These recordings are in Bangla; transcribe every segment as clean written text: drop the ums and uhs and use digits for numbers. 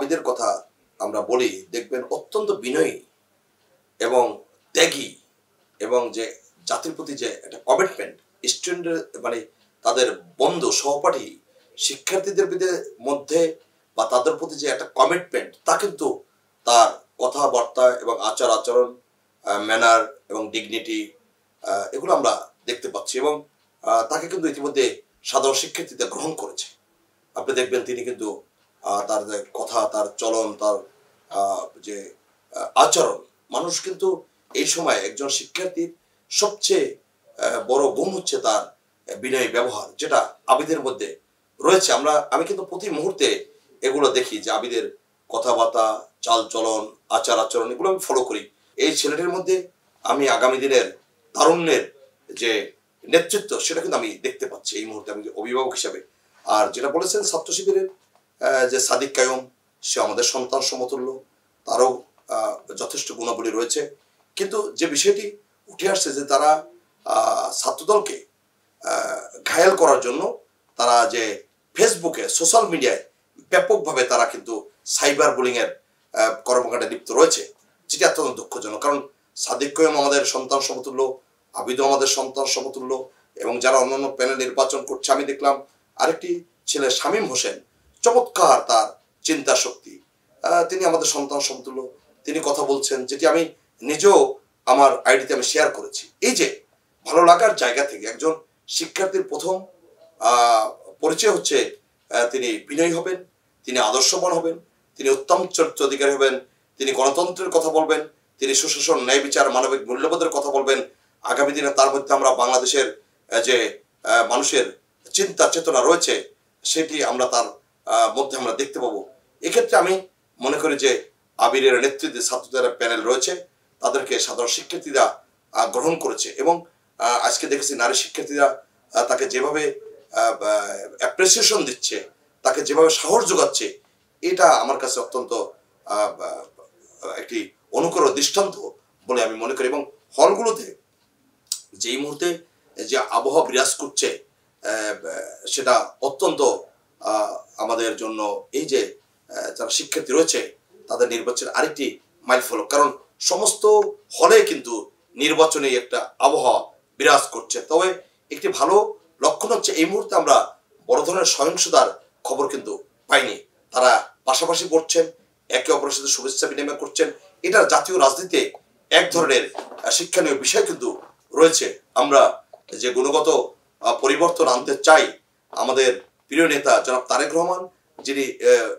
আবিদের কথা আমরা বলি, দেখবেন অত্যন্ত বিনয়ী এবং ত্যাগী, এবং যে জাতির প্রতি যে একটা কমিটমেন্ট, স্টুডেন্টের মানে তাদের বন্ধু সহপাঠী শিক্ষার্থীদের মধ্যে বা তাদের প্রতি যে একটা কমিটমেন্ট, তা কিন্তু তার কথাবার্তা এবং আচার আচরণ, ম্যানার এবং ডিগনিটি, এগুলো আমরা দেখতে পাচ্ছি। এবং তাকে কিন্তু ইতিমধ্যে সাধারণ শিক্ষার্থীদের গ্রহণ করেছে। আপনি দেখবেন তিনি কিন্তু তার যে কথা, তার চলন, তার যে আচরণ, মানুষ কিন্তু এই সময় একজন শিক্ষার্থীর সবচেয়ে বড় গুণ হচ্ছে তার বিনয়ী ব্যবহার, যেটা আবিদের মধ্যে রয়েছে। আমি কিন্তু প্রতি মুহূর্তে এগুলো দেখি যে আবিদের কথাবার্তা, চাল চলন, আচার আচরণ, এগুলো আমি ফলো করি। এই ছেলেটির মধ্যে আমি আগামী দিনের তারুণ্যের যে নেতৃত্ব, সেটা কিন্তু আমি দেখতে পাচ্ছি এই মুহূর্তে আমি অভিভাবক হিসাবে। আর যেটা বলেছেন ছাত্র শিবিরের যে সাদিক কায়ুম, সে আমাদের সন্তান সমতুল্য, তারও যথেষ্ট গুণাবলী রয়েছে। কিন্তু যে বিষয়টি উঠে আসছে যে তারা ছাত্রদলকে ঘায়েল করার জন্য তারা যে ফেসবুকে, সোশ্যাল মিডিয়ায় ব্যাপকভাবে তারা কিন্তু সাইবার বুলিং এর কর্মকাণ্ডে লিপ্ত রয়েছে, যেটি অত্যন্ত দুঃখজনক। কারণ সাদিক কায়ুম আমাদের সন্তান সমতুল্য, আবিদও আমাদের সন্তান সমতুল্য, এবং যারা অন্যান্য প্যানেল নির্বাচন করছে, আমি দেখলাম আরেকটি ছেলে শামীম হোসেন, চমৎকার তার চিন্তা শক্তি, তিনি আমাদের সন্তান সমতুল্য, তিনি কথা বলছেন, যেটি আমি নিজেও আমার আইডিতে আমি শেয়ার করেছি। এই যে ভালো লাগার জায়গা থেকে একজন শিক্ষার্থীর প্রথম পরিচয় হচ্ছে তিনি বিনয়ী হবেন, তিনি আদর্শবান হবেন, তিনি উত্তম চরিত্র অধিকারী হবেন, তিনি গণতন্ত্রের কথা বলবেন, তিনি সুশাসন, ন্যায় বিচার, মানবিক মূল্যবোধের কথা বলবেন। আগামী দিনে তার মধ্যে আমরা বাংলাদেশের যে মানুষের চিন্তা চেতনা রয়েছে, সেটি আমরা তার মধ্যে আমরা দেখতে পাবো। এক্ষেত্রে আমি মনে করি যে আবিরের নেতৃত্বে ছাত্রদের প্যানেল রয়েছে, তাদেরকে সাধারণ শিক্ষার্থীরা গ্রহণ করেছে। এবং আজকে দেখেছি নারী শিক্ষার্থীরা তাকে যেভাবে অ্যাপ্রিসিয়েশন দিচ্ছে, তাকে যেভাবে সাহস যোগাচ্ছে, এটা আমার কাছে অত্যন্ত একটি অনুকরণ দৃষ্টান্ত বলে আমি মনে করি। এবং হলগুলোতে যেই মুহূর্তে যে আবহাওয়া বিরাজ করছে, সেটা অত্যন্ত আমাদের জন্য, এই যে যারা শিক্ষার্থী রয়েছে তাদের নির্বাচনের আরেকটি মাইল ফলক। কারণ সমস্ত হলে কিন্তু নির্বাচনে একটা আবহাওয়া বিরাজ করছে। তবে একটি ভালো লক্ষণ হচ্ছে এই মুহূর্তে আমরা বড় ধরনের সহিংসতার খবর কিন্তু পাইনি। তারা পাশাপাশি পড়ছেন, একে অপরের সাথে শুভেচ্ছা বিনিময় করছেন। এটা জাতীয় রাজনীতিতে এক ধরনের শিক্ষণীয় বিষয় কিন্তু রয়েছে। আমরা যে গুণগত পরিবর্তন আনতে চাই, আমাদের প্রিয় নেতা জনাব তারেক রহমান যিনি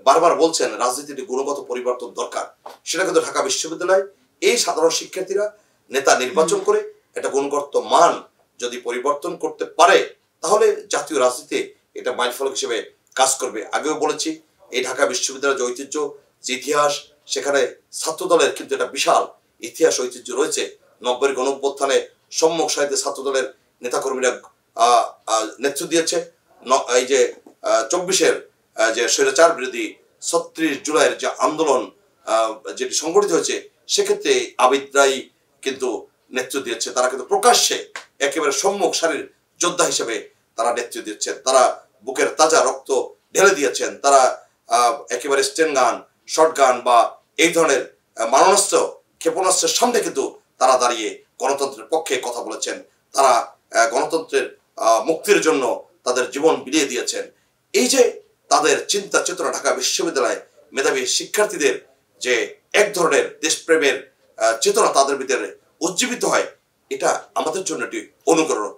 বারবার বলছেন রাজনীতিতে গুণগত পরিবর্তন দরকার, সেটা কিন্তু ঢাকা বিশ্ববিদ্যালয় এই সাধারণ শিক্ষার্থীরা নেতা নির্বাচন করে একটা গুণগত মান যদি পরিবর্তন করতে পারে, তাহলে জাতীয় রাজনীতিতে এটা মাইলফলক হিসেবে কাজ করবে। আগেও বলেছি, এই ঢাকা বিশ্ববিদ্যালয়ের যে ঐতিহ্য, যে ইতিহাস, সেখানে ছাত্রদলের কিন্তু একটা বিশাল ইতিহাস ঐতিহ্য রয়েছে। 90-এর গণঅভ্যুত্থানে সম্মুখ সারিতে ছাত্রদলের নেতাকর্মীরা নেতৃত্ব দিয়েছে। এই যে 24-এর যে স্বৈরাচার বিরোধী 36 জুলাইয়ের যে আন্দোলন যেটি সংগঠিত হয়েছে, সেক্ষেত্রে আবিদরাই কিন্তু নেতৃত্ব দিয়েছে। তারা কিন্তু প্রকাশ্যে একেবারে সম্মুখ সারির যোদ্ধা হিসেবে তারা নেতৃত্ব দিচ্ছেন। তারা বুকের তাজা রক্ত ঢেলে দিয়েছেন। তারা একেবারে স্টেন গান, শর্ট গান বা এই ধরনের মারণাস্ত্র, ক্ষেপণাস্ত্রের সামনে কিন্তু তারা দাঁড়িয়ে গণতন্ত্রের পক্ষে কথা বলেছেন। তারা গণতন্ত্রের মুক্তির জন্য তাদের জীবন বিলিয়ে দিয়েছেন। এই যে তাদের চিন্তা চেতনা, ঢাকা বিশ্ববিদ্যালয়ে মেধাবী শিক্ষার্থীদের যে এক ধরনের দেশপ্রেমের চেতনা তাদের ভিতরে উজ্জীবিত হয়, এটা আমাদের জন্য একটি অনুকরণ।